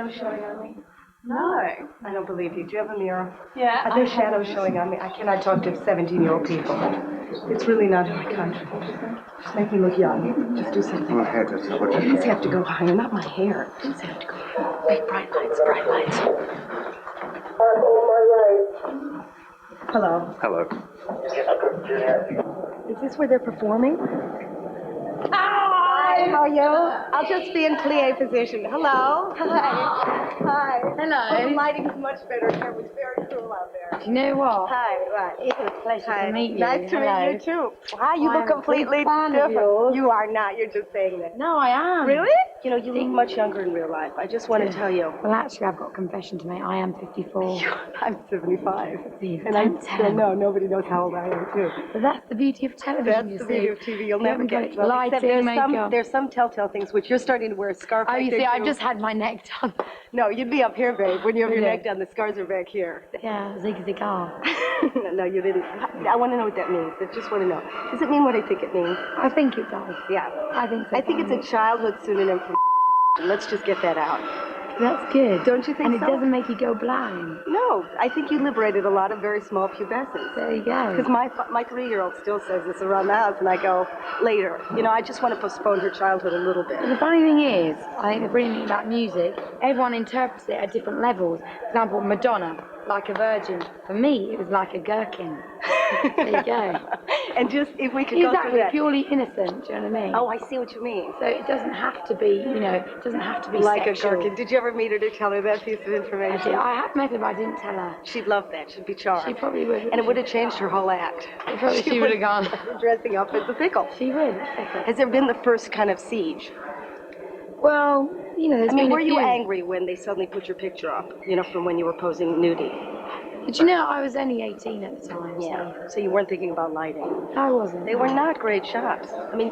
shadows showing on me? No, I don't believe you. Do you have a mirror? Yeah. Are there shadows showing on me? I cannot talk to 17-year-old people. It's really not in my country. Just make me look young. Just do something. These have to go higher, not my hair. These have to go higher. Big bright lights, bright lights. Hello. Hello. Is this where they're performing? Hi, how are you? I'll just be in plie position. Hello. Hi. Hi. Hello. The lighting is much better here. It was very cool out there. Do you know what? Hi. What? It's a pleasure to meet you. Nice to meet you too. Wow, you look completely different. You are not. You're just saying that. No, I am. Really? You know, you look much younger in real life. I just want to tell you. Well, actually, I've got a confession to make. I am 54. I'm 75. And I still know nobody knows how old I am too. But that's the beauty of television. That's the beauty of TV. You'll never get lighting, makeup. There's some telltale things which you're starting to wear a scarf. Oh, you see, I've just had my neck done. No, you'd be up here, babe. When you have your neck done, the scars are back here. Yeah, zig zigar. No, you didn't. I want to know what that means. I just want to know. Does it mean what I think it means? I think it does. Yeah. I think so. I think it's a childhood psynonym for let's just get that out. That's good. Don't you think so? And it doesn't make you go blind. No, I think you liberated a lot of very small pubescents. There you go. Because my 3-year-old still says this around the house, and I go, later. You know, I just want to postpone her childhood a little bit. The funny thing is, I think the brilliant thing about music, everyone interprets it at different levels. For example, Madonna, like a virgin. For me, it was like a gherkin. There you go. And just, if we could go through that. Purely innocent, do you know what I mean? Oh, I see what you mean. So it doesn't have to be, it doesn't have to be like sexual. a gherkin. Did you ever meet her to tell her that piece of information? I have met her, but I didn't tell her. She'd love that. She'd be charmed. She probably would. And it would have changed her whole act. She would have gone. Dressing up as a pickle. She would. Has there been the first kind of siege? Well, there's been were you angry when they suddenly put your picture up, from when you were posing nudie? But I was only 18 at the time. Yeah. So you weren't thinking about lighting? I wasn't. They were not great shots. I mean,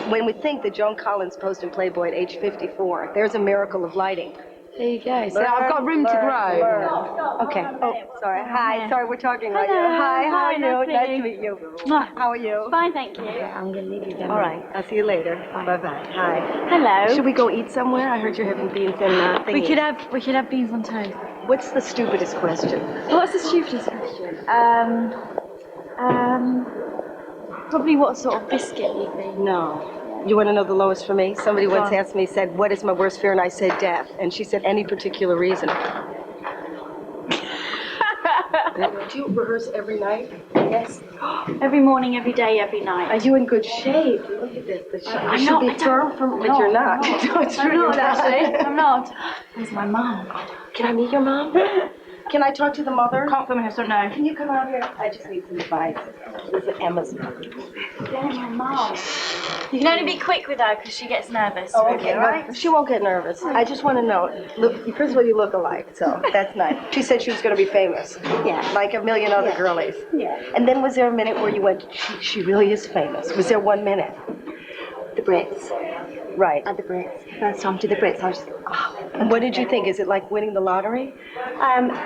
when we think that Joan Collins posed in Playboy at age 54, there's a miracle of lighting. There you go. So I've got room to grow. Okay. Oh, sorry. Hi. Sorry, we're talking about you. Hello. Hi, how are you? Nice to meet you. How are you? Fine, thank you. I'm going to leave you then. All right. I'll see you later. Bye-bye. Hi. Hello. Should we go eat somewhere? I heard you're having beans and We could have beans on toast. What's the stupidest question? What's the stupidest question? Probably what sort of biscuit you think. No. You want to know the lowest for me? Somebody once asked me, said, what is my worst fear? And I said, death. And she said, any particular reason? Do you rehearse every night? Yes. Every morning, every day, every night. Are you in good shape? Look at this. I'm should not. be firm, but you're not. No, it's true. I'm not, actually. I'm not. Where's my mom? Can I meet your mom? Can I talk to the mother? Can't film here, so no. Can you come out here? I just need some advice. This is Emma's mother. There's my mom. You can only be quick with her because she gets nervous. Oh, okay. Right? She won't get nervous. I just want to know. Look, first of all, you look alike, so that's nice. She said she was going to be famous. Yeah. Like a million other girlies. Yeah. And then was there a minute where you went, she really is famous? Was there 1 minute? The Brits. Right. At the Brits. First time to the Brits, I was just, And what did you think? Is it like winning the lottery?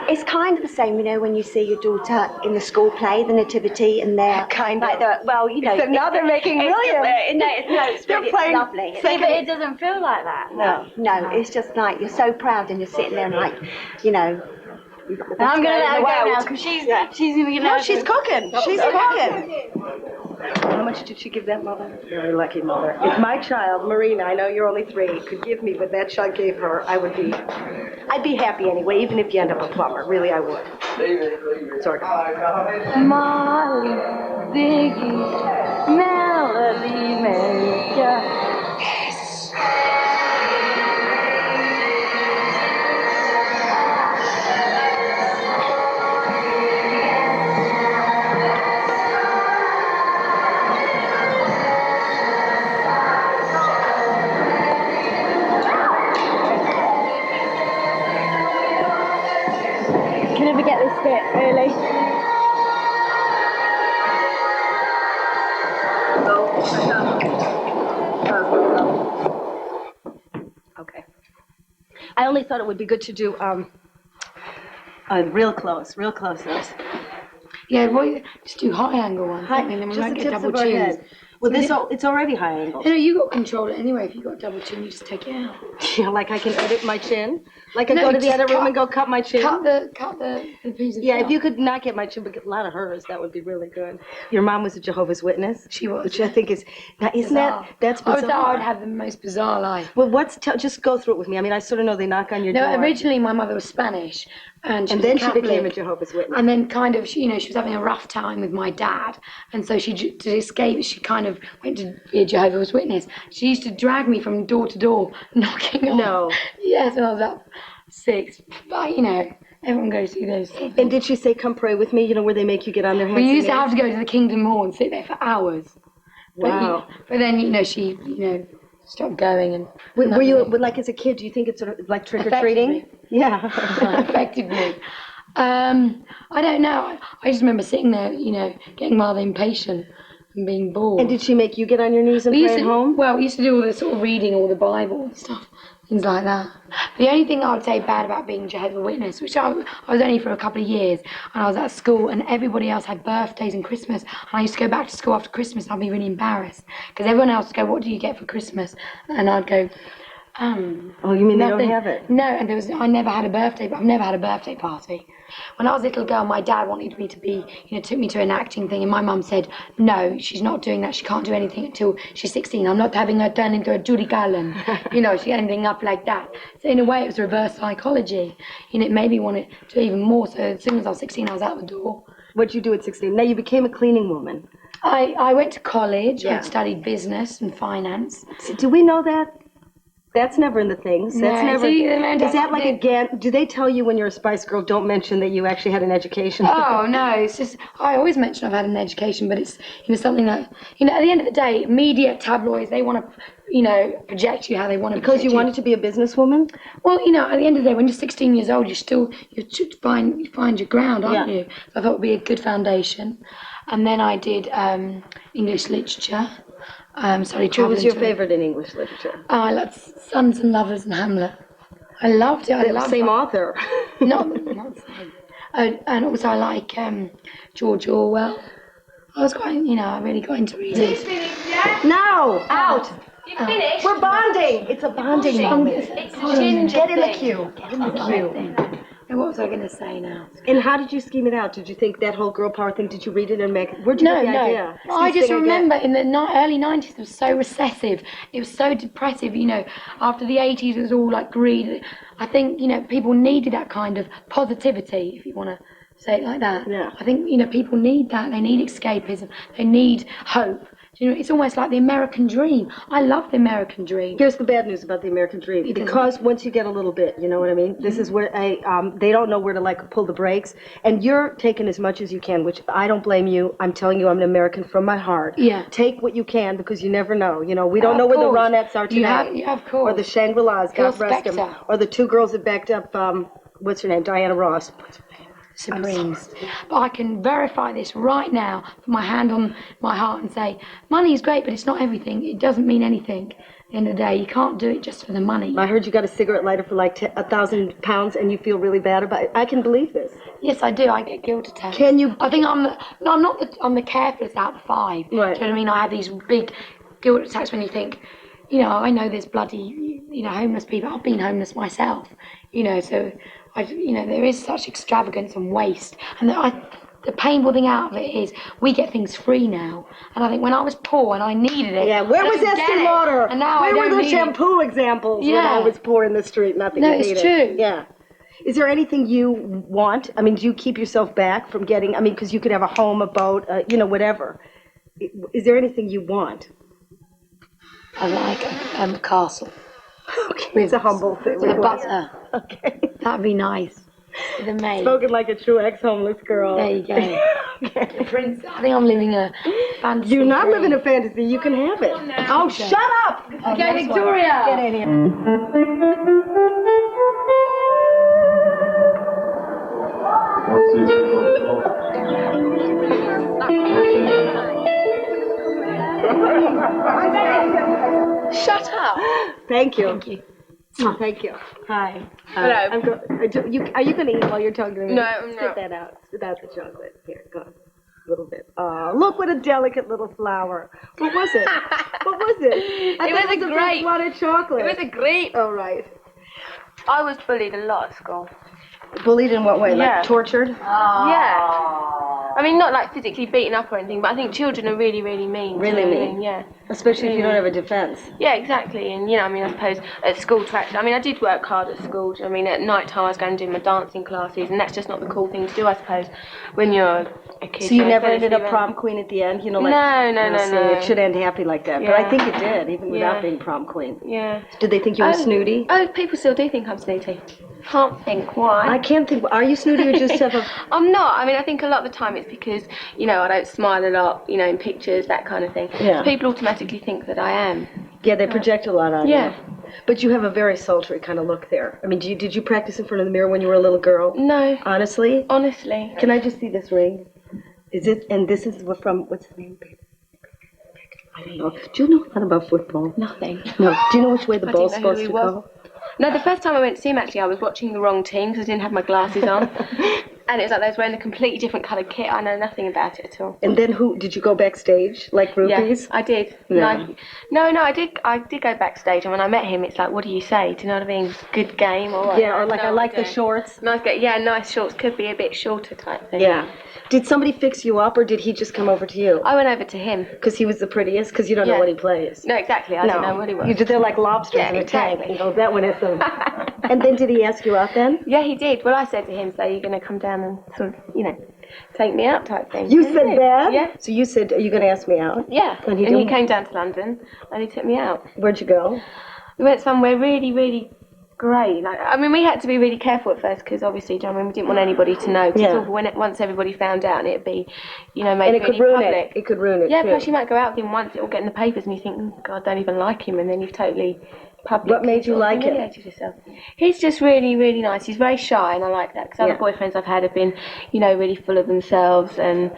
It's kind of the same, when you see your daughter in the school play, the Nativity, and they're kind of. So now they're making millions. It's playing lovely. See, but it doesn't feel like that. No, it's just like you're so proud and you're sitting there like, I'm going to let her go now because she's going to No, she's cooking. She's cooking. How much did she give that mother? Very lucky mother. If my child, Marina, I know you're only 3, could give me what that child gave her, I'd be happy anyway, even if you end up a plumber. Really, I would. Sort of. Molly, Ziggy, Melody Maker. Can never get this bit, really. Okay. I only thought it would be good to do real close-ups. Yeah, just do high angle ones. And then we Just won't the get tips double of our chins. head. Well, it's already high angle. You know, you got control it anyway. If you got double chin, you just take it out. Yeah, like I can edit my chin. Like I go to the edit room and go cut my chin. Cut the piece of Yeah, film. if you could not get my chin, but get a lot of hers, that would be really good. Your mom was a Jehovah's Witness. She was. Which I think is, now, isn't Bizarre. that's bizarre. I thought I'd have the most bizarre life. Well, just go through it with me. I mean, I sort of know they knock on your door. No, originally my mother was Spanish, and then she Catholic, became a Jehovah's Witness. And then kind of, she was having a rough time with my dad, and so to escape, she kind of went to be a Jehovah's Witness. She used to drag me from door to door, knocking on. No. Yes, when I was about 6. But everyone goes through those. And did she say, "Come pray with me"? Where they make you get on their hands? We and used to knees? have to go to the Kingdom Hall and sit there for hours. Wow. But then, she, stopped going and. Were you like as a kid? Do you think it's sort of like trick or treating? Yeah. Effectively. I don't know. I just remember sitting there, getting rather impatient and being bored. And did she make you get on your knees and pray at home? Well, we used to do all the sort of reading, all the Bible and stuff, things like that. The only thing I would say bad about being Jehovah's Witness, which I was only for a couple of years, and I was at school, and everybody else had birthdays and Christmas, and I used to go back to school after Christmas, and I'd be really embarrassed, because everyone else would go, "What do you get for Christmas?" And I'd go, Oh, you mean nothing. they don't have it? No, and I never had a birthday, but I've never had a birthday party. When I was a little girl, my dad wanted me to be, took me to an acting thing, and my mum said, "No, she's not doing that. She can't do anything until she's 16. I'm not having her turn into a Judy Garland, she ending up like that." So in a way, it was reverse psychology. It made me want to do even more. So as soon as I was 16, I was out the door. What'd you do at 16? Now you became a cleaning woman. I went to college. Yeah. I studied business and finance. Do we know that? That's never in the things. That's No, never. see, Is that like again? Do they tell you when you're a Spice Girl, don't mention that you actually had an education? Oh no, it's just I always mention I've had an education, but it's something that at the end of the day, media, tabloids, they want to project you how they want to. Because you wanted to be a businesswoman. Well, at the end of the day, when you're 16 years old, you should find your ground, aren't you? So I thought it would be a good foundation, and then I did English literature. Started Who was your to- favorite in English literature? I liked Sons and Lovers and Hamlet. I loved it. I loved Same it. author. Not same. And also I like George Orwell. I was quite, I really got into reading. No, out. You finished? We're bonding. It's a bonding moment. It's a ginger Get in the thing. queue. Get in the queue. And what was I going to say now? And how did you scheme it out? Did you think that whole girl power thing? Did you read it and make? Where'd you No, get the idea? I just remember in the early 90s it was so recessive. It was so depressive, After the 80s it was all like greed. I think, people needed that kind of positivity, if you want to say it like that. Yeah. I think, people need that. They need escapism. They need hope. It's almost like the American dream. I love the American dream. Here's the bad news about the American dream. Because once you get a little bit, you know what I mean? This is where they don't know where to pull the brakes. And you're taking as much as you can, which I don't blame you. I'm telling you, I'm an American from my heart. Yeah. Take what you can because you never know. We don't know where the Ronettes are today. Of course. Or the Shangri-Las, Phil God rest them. Spector. Or the two girls that backed up, what's her name? Diana Ross. Supremes. But I can verify this right now, put my hand on my heart and say, money is great, but it's not everything. It doesn't mean anything. At the end of the day, you can't do it just for the money. I heard you got a cigarette lighter for like £1,000 and you feel really bad about it. I can believe this. Yes, I do. I get guilt attacks. Can you? I think I'm the carefulest out of the 5. Right. Do you know what I mean? I have these big guilt attacks when you think, I know there's bloody, homeless people. I've been homeless myself, so there is such extravagance and waste. And the painful thing out of it is we get things free now. And I think when I was poor and I needed it. Yeah, where was Estee Lauder? And now where I don't were the need shampoo examples when I was poor in the street? Nothing. No, you it's needed. true. Yeah. Is there anything you want? I mean, do you keep yourself back from getting? I mean, because you could have a home, a boat, whatever. Is there anything you want? I like a castle. Okay. It's a humble thing. With a butler. Okay. That'd be nice. With a maid. Spoken like a true ex-homeless girl. There you go. Okay. The prince. I think I'm living a fantasy. You're not dream. living a fantasy. You can have it. Oh, shut up! Okay, Victoria. Get in here. Shut up. Thank you. Thank you. Oh, thank you. Hi. Hello. Are you going to eat while you're talking to me? No, I'm Spit not. that out. Spit out the chocolate. Here, go. little bit. Oh, look what a delicate little flower. What was it? What was it? It was a grape. Water chocolate. It was a grape. Oh, right. I was bullied a lot at school. Bullied in what way? Yeah. Like tortured? Yeah. I mean, not like physically beaten up or anything, but I think children are really, really mean. Really do you know what I mean. mean? Yeah. Especially if you don't have a defense. Yeah, exactly. And, I mean, I suppose at school track, I mean, I did work hard at school. I mean, at night time I was going to do my dancing classes, and that's just not the cool thing to do, I suppose, when you're a kid. So you never ended up prom queen at the end? Like, No. It should end happy like that. But I think it did, even without being prom queen. Yeah. Did they think you were snooty? Oh, people still do think I'm snooty. Can't think why. I can't think. Are you snooty or just have a... I'm not. I mean, I think a lot of the time it's because, I don't smile a lot, in pictures, that kind of thing. Yeah. So people automatically think that I am. Yeah, they project a lot on you. Yeah. But you have a very sultry kind of look there. I mean, did you practice in front of the mirror when you were a little girl? No. Honestly? Honestly. Can I just see this ring? Is it? And this is from, what's the name? I don't know. Do you know a lot about football? Nothing. No. Do you know which way the I ball's didn't know who supposed he to was. go? No, the first time I went to see him, actually, I was watching the wrong team because I didn't have my glasses on. And it was like they was wearing a completely different coloured kit. I know nothing about it at all. And then did you go backstage, like groupies? Yeah, I did. Yeah. No, I did go backstage, and when I met him, it's like, what do you say? Do you know what I mean? Good game or what? Yeah, or like, I like the shorts. Nice, nice shorts. Could be a bit shorter type thing. Yeah. Did somebody fix you up, or did he just come over to you? I went over to him. Because he was the prettiest? Because you don't know what he plays. No, exactly. I don't know what he was. They're like lobsters in a tank. exactly. That one is them. And then did he ask you out then? Yeah, he did. Well, I said to him, so you're going to come down and sort of, take me out type thing. You said that? Yeah. So you said, are you going to ask me out? Yeah. And he came down to London and he took me out. Where'd you go? We went somewhere really, really great. We had to be really careful at first because obviously, we didn't want anybody to know. Because once everybody found out, and it'd be, made and it really could ruin public. It could ruin it. Yeah, too. plus you might go out with him once, it will get in the papers, and you think, God, I don't even like him, and then you've totally public. What made you like him? Yourself. He's just really, really nice. He's very shy, and I like that because other boyfriends I've had have been, really full of themselves, and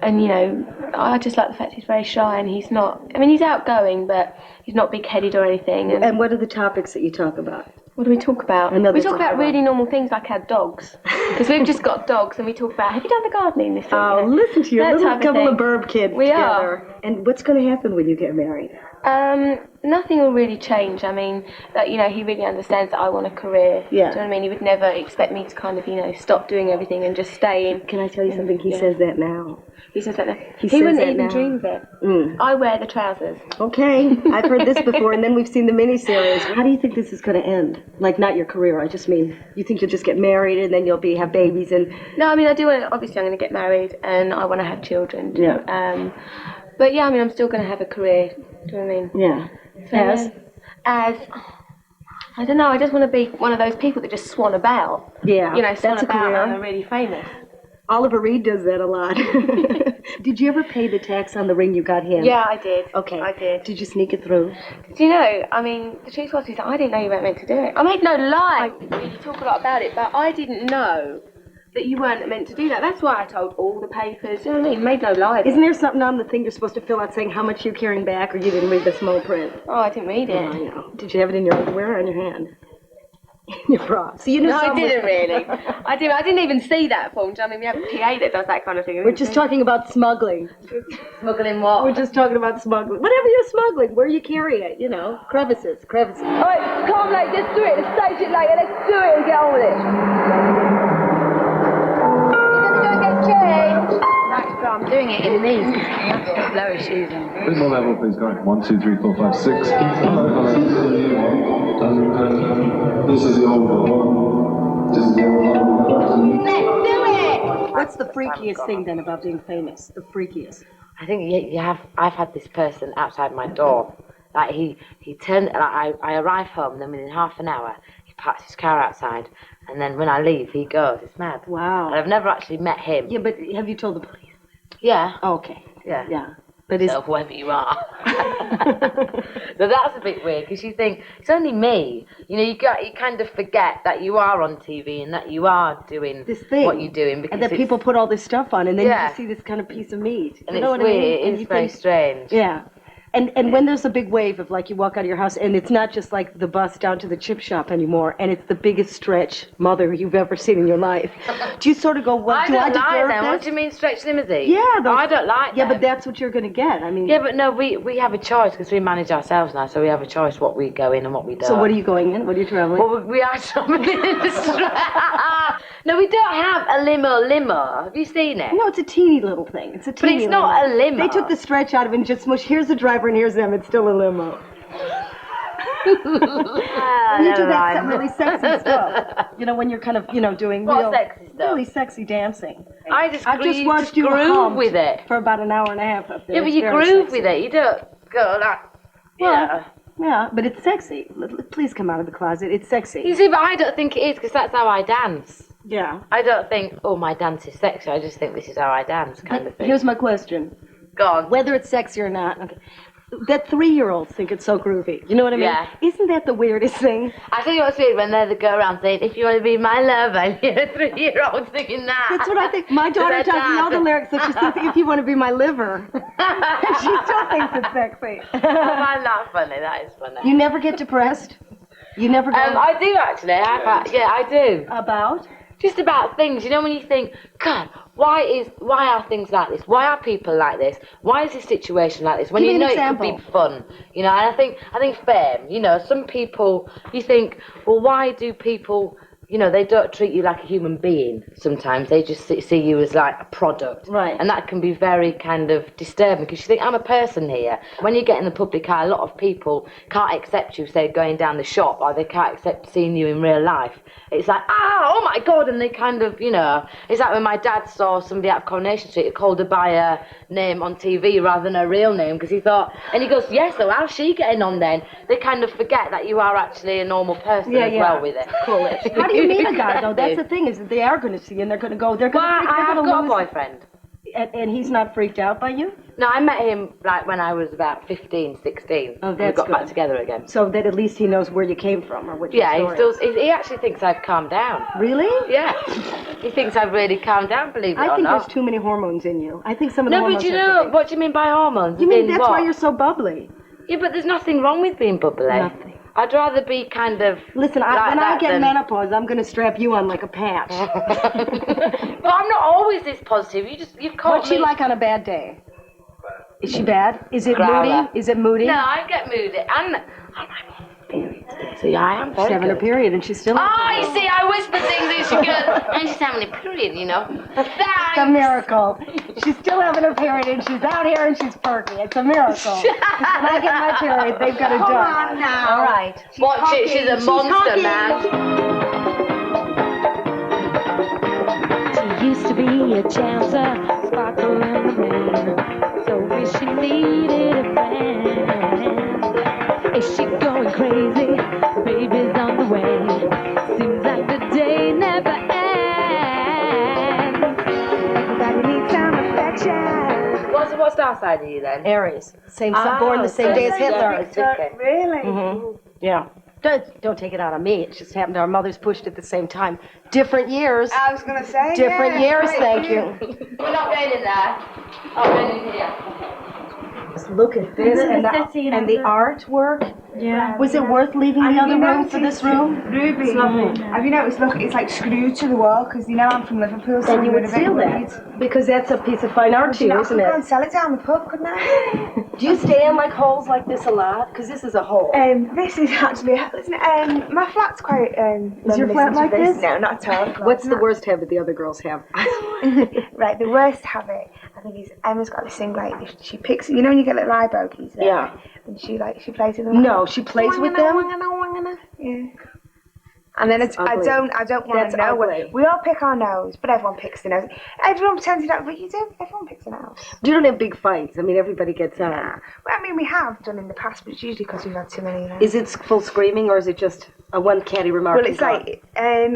I just like the fact he's very shy, and he's not. I mean, he's outgoing, but he's not big-headed or anything. And what are the topics that you talk about? What do we talk about? We talk about really normal things like our dogs. Because we've just got dogs and we talk about, have you done the gardening this week? Oh, listen to your little couple of burb kids together. Are. And what's going to happen when you get married? Nothing will really change. I mean, he really understands that I want a career. Yeah. Do you know what I mean? He would never expect me to kind of, stop doing everything and just stay in. Can I tell you something? He says that now. He says that now. He wouldn't that even now. dream of it. Mm. I wear the trousers. Okay, I've heard this before, and then we've seen the miniseries. How do you think this is going to end? Like, not your career, I just mean, you think you'll just get married and then you'll have babies and... No, I mean, I do want to, obviously I'm going to get married and I want to have children. Yeah. But yeah, I mean, I'm still going to have a career. Do you know what I mean? Yeah. So, as I don't know, I just want to be one of those people that just swan about. Yeah, Swan that's a about career. and are really famous. Oliver Reed does that a lot. Did you ever pay the tax on the ring you got him? Yeah, I did. Okay. I did. Did you sneak it through? Do you know, I mean, the truth was, I didn't know you weren't meant to do it. I made no lie. You talk a lot about it, but I didn't know that you weren't meant to do that. That's why I told all the papers. You know what I mean? Made no lie. Isn't there something on the thing you're supposed to fill out saying how much you're carrying back, or you didn't read the small print? Oh, I didn't read it. Oh, I know. Did you have it in your underwear or on your hand? Your bra. So you knew No, I somewhere- didn't really. I didn't even see that form. Do you know what I mean? We have a PA that does that kind of thing. We're just talking about smuggling. Smuggling what? We're just talking about smuggling. Whatever you're smuggling, where you carry it, crevices. Alright, calm like, let's do it, let's stage it later, let's do it and get on with it. You're gonna go and get changed? That's but I'm doing it in these because I have to put lower shoes on. A bit more level, please, going. 1, 2, 3, 4, 5, 6. This is the old one. This is the old one. Let's do it! What's the freakiest thing then about being famous? The freakiest. I think you have. I've had this person outside my door. Like he turned. Like I arrive home, and then within half an hour, he parks his car outside, and then when I leave, he goes. It's mad. Wow. And I've never actually met him. Yeah, but have you told the police? Yeah. Oh, okay. Yeah. Yeah. But is So whoever you are. So that's a bit weird because you think it's only me. You kind of forget that you are on TV and that you are doing this thing, what you're doing because and that people put all this stuff on, and then you Yeah. just see this kind of piece of meat. And You know it's what weird. I mean? And It's you very think, strange. yeah. And when there's a big wave of like you walk out of your house and it's not just like the bus down to the chip shop anymore, and it's the biggest stretch mother you've ever seen in your life, do you sort of go, "What do I deserve like them. this?" What do you mean stretch limousine? Yeah, I don't like Yeah, them. but that's what you're going to get. I mean. Yeah, but no, we have a choice because we manage ourselves now, so we have a choice what we go in and what we don't. So what are you going in? What are you traveling? Well, we are traveling in the stretch. No, we don't have a limo. Have you seen it? No, it's a teeny little thing. It's a teeny. But it's not a limo. They took the stretch out of it and just smushed. Here's the driver and here's them. It's still a limo. You do that really sexy stuff. You know, when you're kind of, doing What real, sexy stuff? really sexy dancing. I've just watched you groove hum with it. for about an hour and a half up there. Yeah, but It's you very groove sexy. with it. You don't go like. Well, yeah, but it's sexy. Please come out of the closet. It's sexy. You see, but I don't think it is because that's how I dance. Yeah. I don't think, oh, my dance is sexy. I just think this is how I dance, kind of thing. Here's my question. Go on. Whether it's sexy or not, okay. That 3-year-olds think it's so groovy. You know what I mean? Yeah. Isn't that the weirdest thing? I tell you what's weird when they go around saying, if you want to be my lover, and you're a 3-year-old singing that. That's what I think. My daughter doesn't know the lyrics, so she says, if you want to be my liver. She still thinks it's sexy. I find that funny. That is funny. You never get depressed? You never go... I do actually. I do. About? Just about things. You know when you think, God, why are things like this? Why are people like this? Why is this situation like this? When Give you me know an it could example. be fun. And I think fame, some people, you think, well, why do people, they don't treat you like a human being sometimes. They just see you as like a product. Right. And that can be very kind of disturbing because you think, I'm a person here. When you get in the public eye, a lot of people can't accept you, say, going down the shop, or they can't accept seeing you in real life. It's like, oh my God, and they kind of, it's like when my dad saw somebody out of Coronation Street who called her by her name on TV rather than her real name because he thought, and he goes, yes, so how's she getting on then? They kind of forget that you are actually a normal person well with it. Cool. How do you meet a guy, though? That's the thing, is that they are going to see you and they're going to go, I've got a boyfriend. And he's not freaked out by you? No, I met him like when I was about 15, 16. Oh, and that's we got good. back together again. So that at least he knows where you came from or what your story is. He actually thinks I've calmed down. Really? Yeah. He thinks I've really calmed down, believe it or I think not. there's too many hormones in you. I think some of the No, hormones but you have to know, be- what do you mean by hormones? You As mean in that's what? why you're so bubbly? Yeah, but there's nothing wrong with being bubbly. Nothing. I'd rather be kind of. Listen, like when I that get than- menopause, I'm going to strap you on like a patch. But I'm not always this positive. You've caught What's she me. like on a bad day? Is she bad? Is it Growler. moody? Is it moody? No, I get moody. And I'm period today, so yeah, I am very She's having a good. period and she's still... Oh, you see, I whisper things and she goes, and she's having a period, It's a Thanks. miracle. She's still having her period and she's out here and she's perky. It's a miracle. 'Cause when I get my period, they've got it done. Come on now. All right. Watch it, she's a monster, man. She used to be a chancer, sparkle in the rain. So wish she needed a friend. Is she going crazy? Baby's on the way. Seems like the day never ends. Everybody needs some affection. What star sign are you then? Aries. Born the same day as Hitler. Really? Mm-hmm. Yeah. Don't take it out on me. It just happened our mothers pushed at the same time. Different years. I was going to say, Different years, thank you. We're not going in there. Oh, we're going in here. Look at this and the artwork. Yeah. Was it worth leaving the other room for this room? Ruby, have you noticed, look, it's like screwed to the wall, because you know I'm from Liverpool, so Then you would steal that. Because that's a piece of fine art to you, isn't I could go and it? sell it down the pub, couldn't I? Do you stay in like holes like this a lot? Because this is a hole. This is actually, listen, my flat's quite, Is your flat like this? No, not at all. What's the worst habit the other girls have? Right, the worst habit, I think, is Emma's got this thing, like, if she picks, you know when you get little eye bogies there? Yeah. And she plays with them? No, she plays with them? Yeah. And then it's, I ugly. don't want That's to know. ugly. We all pick our nose, but everyone picks the nose. Everyone pretends you don't, but you do. Everyone picks a nose. You don't have big fights. I mean, everybody gets on. Well, I mean, we have done in the past, but it's usually because we've had too many. Is it full screaming or is it just a one catty remark? Well, it's like, I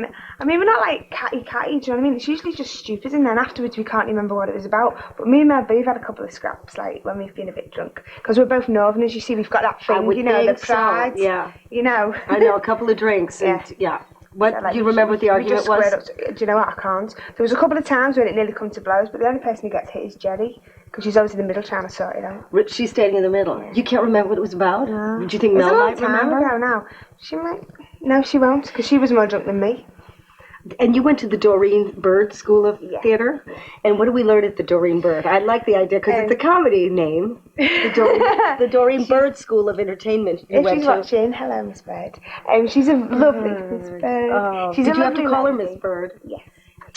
mean, we're not like catty, do you know what I mean? It's usually just stupid, and then afterwards we can't remember what it was about. But me and my we've had a couple of scraps, like, when we've been a bit drunk. Because we're both Northerners, you see, we've got that thing, you know, the pride. So. Yeah. You know. I know, a couple of drinks. And, yeah. What, So, like, do you remember what the we argument just was? squared up do you know what, I can't. There was a couple of times when it nearly come to blows, but the only person who gets hit is Jerry. because she's always in the middle trying to sort it out. She's standing in the middle. You can't remember what it was about? No. Did you think It was Mel a long might time remember? ago now. She might. No, she won't, because she was more drunk than me. And you went to the Doreen Bird School of Theater? And what did we learn at the Doreen Bird? I like the idea, because it's a comedy name. The Doreen Bird School of Entertainment you If went she's to. watching, hello, Miss Bird. She's a lovely Miss Bird. Oh, She's did a you have to lovely call her lady. Miss Bird? Yes.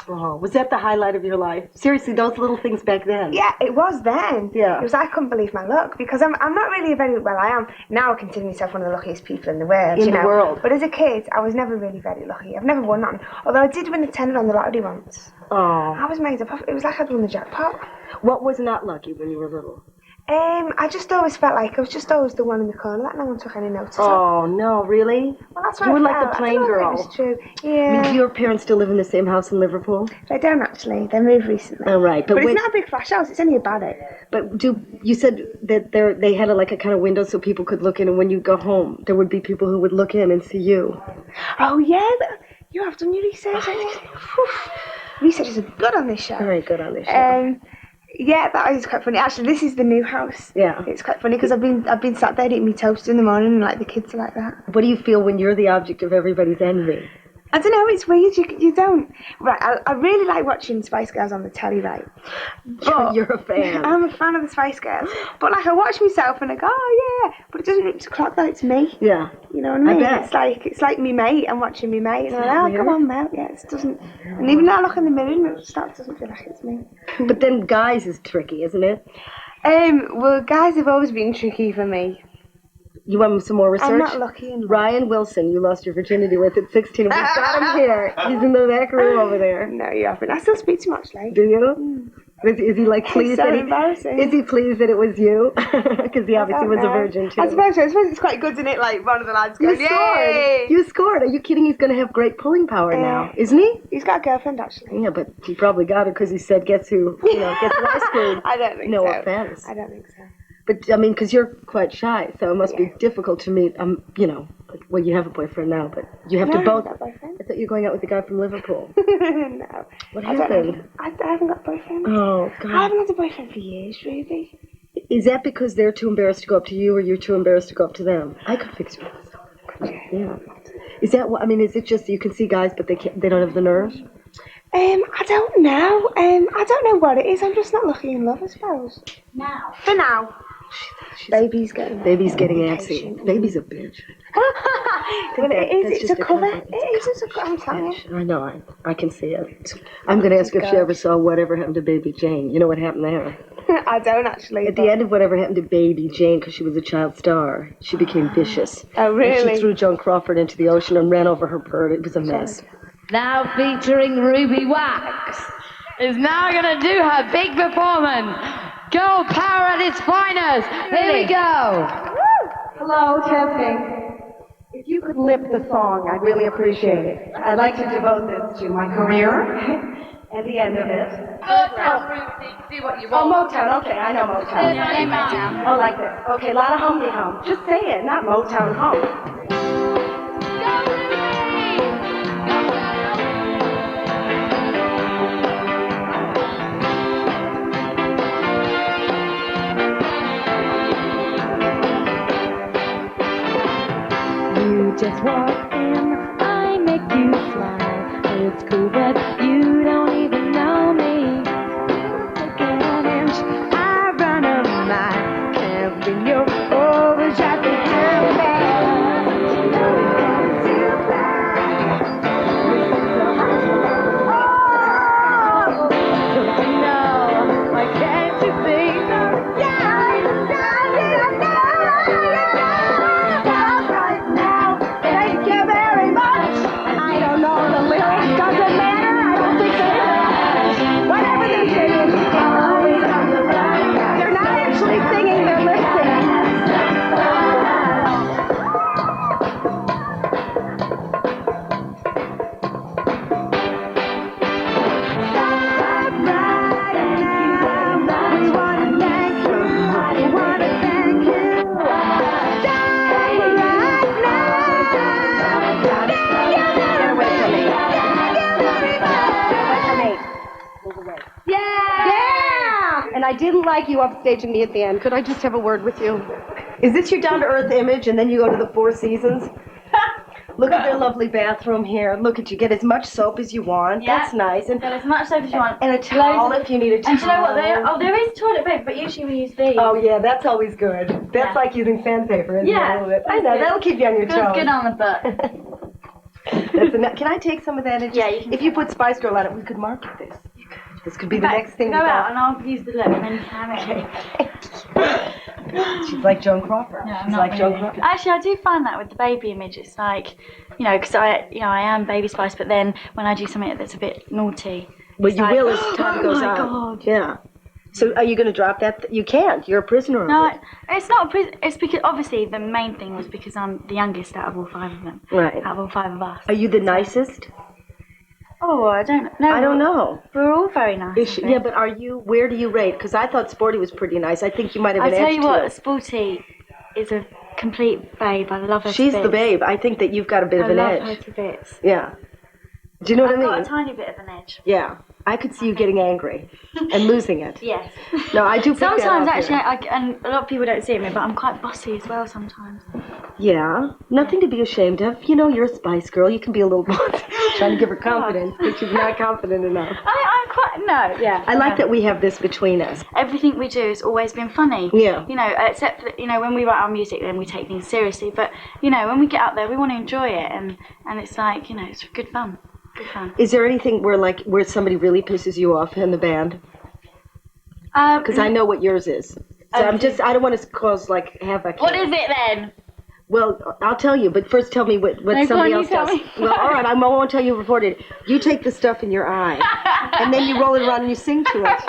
Oh, was that the highlight of your life? Seriously, those little things back then. Yeah, it was then. Yeah. It was. I couldn't believe my luck, because I'm not really a very, well, I am now. I consider myself one of the luckiest people in the world. In the world. But as a kid, I was never really very lucky. I've never won nothing. Although I did win a tenner on the lottery once. Oh. I was made up. It was like I'd won the jackpot. What was not lucky when you were little? I just always felt like I was just always the one in the corner that no one took any notice of. Oh, no, really? Well, that's what You were I like felt. the I plain don't know if girl. it was true. I Yeah. mean, do your parents still live in the same house in Liverpool? They don't actually. They moved recently. Oh, right. But it's not a big flash house. It's only a barrack. But you said that they had a kind of window so people could look in, and when you go home, there would be people who would look in and see you. Oh yeah, you have done your research, haven't you? Researchers are good on this show. Very good on this show. Yeah, that is quite funny. Actually, this is the new house. Yeah. It's quite funny because I've been sat there eating my toast in the morning, and like the kids are like that. What do you feel when you're the object of everybody's envy? I don't know, it's weird, you don't... Right, I really like watching Spice Girls on the telly, right? But You're a fan. I'm a fan of the Spice Girls. But like, I watch myself and I go, oh yeah, but it doesn't clock that it's me. Yeah. You know what I mean? bet. It's like me mate, I'm watching me mate, and I'm like, oh, come on, mate. Yeah, it doesn't... And even though I look in the mirror, it doesn't feel like it's me. But then guys is tricky, isn't it? Well, guys have always been tricky for me. You want some more research? I'm not lucky in life. Ryan Wilson, you lost your virginity with at 16. We've got him here. He's in the back room over there. No, you haven't. I still speak to him, actually. Do you? Is he like pleased? so that embarrassing. Is he pleased that it was you? Because he obviously was a virgin too. I suppose it's quite good, isn't it? Like one of the lads goes, You scored. You scored. Are you kidding? He's going to have great pulling power now, isn't he? He's got a girlfriend, actually. Yeah, but he probably got her because he said, "Guess who? Guess who I screwed." I don't think no so. offense. I don't think so. But I mean, because you're quite shy, so it must be difficult to meet. Well, you have a boyfriend now, but you have to both. I haven't got a boyfriend. I thought you were going out with the guy from Liverpool. No. What I don't happened? know. I haven't got a boyfriend. Oh I God! haven't had a boyfriend for years, really. Is that because they're too embarrassed to go up to you, or you're too embarrassed to go up to them? I could fix you. Yeah. Is that what? I mean, is it just you can see guys, but they can't? They don't have the nerve? I don't know. I don't know what it is. I'm just not lucky in love, I suppose. Now. For now. Baby's getting antsy. Baby's a bitch. Well, it is. It's just a colour. compliment. It is. It's a colour. I'm telling you. I know. I can see it. I'm going to ask if she ever saw Whatever Happened to Baby Jane. You know what happened there? I don't actually. At the end of Whatever Happened to Baby Jane, because she was a child star, she became vicious. Oh, really? And she threw Joan Crawford into the ocean and ran over her bird. It was a mess. Now featuring Ruby Wax, is now going to do her big performance. Girl power at its finest. Here we go. Hello, testing. If you could lip the song, I'd really appreciate it. I'd like to devote this to my career at the end of it. Motown, Ruby, see what you Oh, want. Motown. Okay, I know Motown. Yeah, Motown. Oh, like this. Okay, a lot of humpty hum. Just say it, not Motown hum. You just walk in, I make you smile. It's cool, but you don't even know me. Take an inch, I run a mile. Can't bring your overshot to Doesn't matter. I don't think they I didn't like you upstaging me at the end. Could I just have a word with you? Is this your down-to-earth image, and then you go to the Four Seasons? Look at their lovely bathroom here. Look at you. Get as much soap as you want. Yeah. That's nice. And Get as much soap as you want. And a towel if you need a towel. And do you know what? There is toilet paper, but usually we use these. Oh, yeah, that's always good. That's like using sandpaper, isn't it? Yeah. A little bit? I know, that'll keep you on your toes. Good on the butt. Can I take some of that? And just, Yeah, you can. If you put Spice Girl on it, we could market this. You could. This could be the next thing. Go out and I'll use the look and then you can have it. She's like Joan Crawford. No, She's like Joan Crawford. Actually, I do find that with the baby image, it's like, you know, because I am Baby Spice, but then when I do something that's a bit naughty, well, you will as time goes on. Oh my God. Yeah. So are you going to drop that? You can't. You're a prisoner of No, it. it's not a prison. It's because obviously the main thing was because I'm the youngest out of all 5 of them. Right. Out of all 5 of us. Are you the nicest? Oh, I don't know. I don't know. We're all very nice. Yeah, but where do you rate? Because I thought Sporty was pretty nice. I think you might have been I tell edged you to what, it. Sporty is a complete babe. I love her. She's to the bits. babe. I think that you've got a bit of an I edge. love her to bits. Yeah. Do you know what I mean? I've got a tiny bit of an edge. Yeah. I could see you getting angry and losing it. Yes. No, I do pick that Sometimes up actually, here. and a lot of people don't see me, but I'm quite bossy as well sometimes. Yeah. Nothing to be ashamed of. You know, you're a Spice Girl. You can be a little bossy. Trying to give her confidence, but she's not confident enough. I'm quite, no, yeah. I like that we have this between us. Everything we do has always been funny. Yeah. You know, except that, you know, when we write our music, then we take things seriously. But, you know, when we get out there, we want to enjoy it. And it's like, you know, it's good fun. Good fun. Is there anything where somebody really pisses you off in the band? Because I know what yours is. So I don't want to cause havoc. What is it then? Well, I'll tell you, but first tell me what somebody else does. Well, all right, I won't tell you reported. You take the stuff in your eye, and then you roll it around and you sing to it.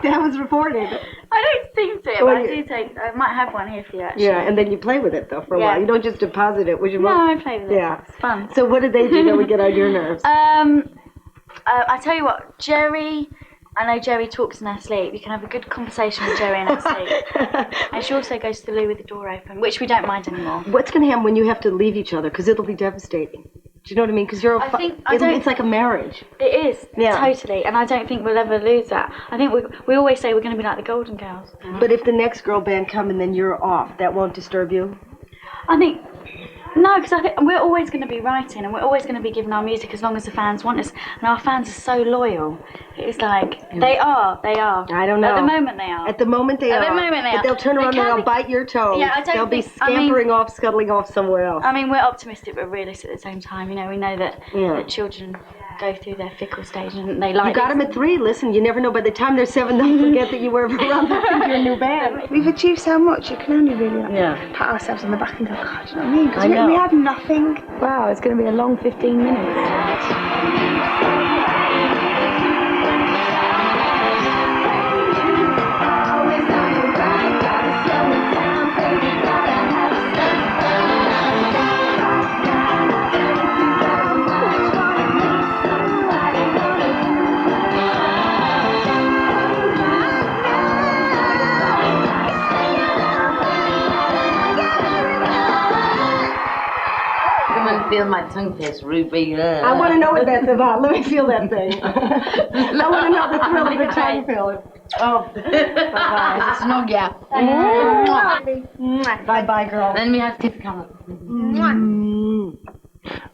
That was reported. I don't sing to it, but I do take. I might have one here for you, actually. Yeah, and then you play with it though for a while. You don't just deposit it. No, I play with it. Yeah, it's fun. So what did they do that would get on your nerves? I tell you what, Jerry. I know Jerry talks in her sleep. You can have a good conversation with Jerry in her sleep. And she also goes to the loo with the door open, which we don't mind anymore. What's going to happen when you have to leave each other? Because it'll be devastating. Do you know what I mean? Because it's like a marriage. It is, totally. And I don't think we'll ever lose that. I think we always say we're going to be like the Golden Girls. But if the next girl band come and then you're off, that won't disturb you? I think... No, because I think we're always going to be writing and we're always going to be giving our music as long as the fans want us. And our fans are so loyal. It's like, they are. I don't know. At the moment they are. At the moment they are. But they'll turn around and they'll bite your toes. Yeah, they'll be scampering off, scuttling off somewhere else. I mean, we're optimistic but realistic at the same time. You know, we know that children go through their fickle stage and they like... You got them at 3. Listen, you never know. By the time they're 7, they'll forget that you were around listening to your new band. We've achieved so much, you can only really pat ourselves on the back and go, God, you know what I mean? Because we had nothing. Wow, it's going to be a long 15 minutes. Feel my tongue pierce, Ruby. I want to know what that's about. Let me feel that thing. I want to know the thrill of the tongue feel. Oh, bye-bye. Snog, yeah. Bye-bye, girl. Then we have to come.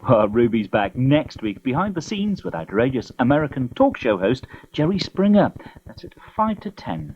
Well, Ruby's back next week behind the scenes with outrageous American talk show host Jerry Springer. That's at 5 to 10.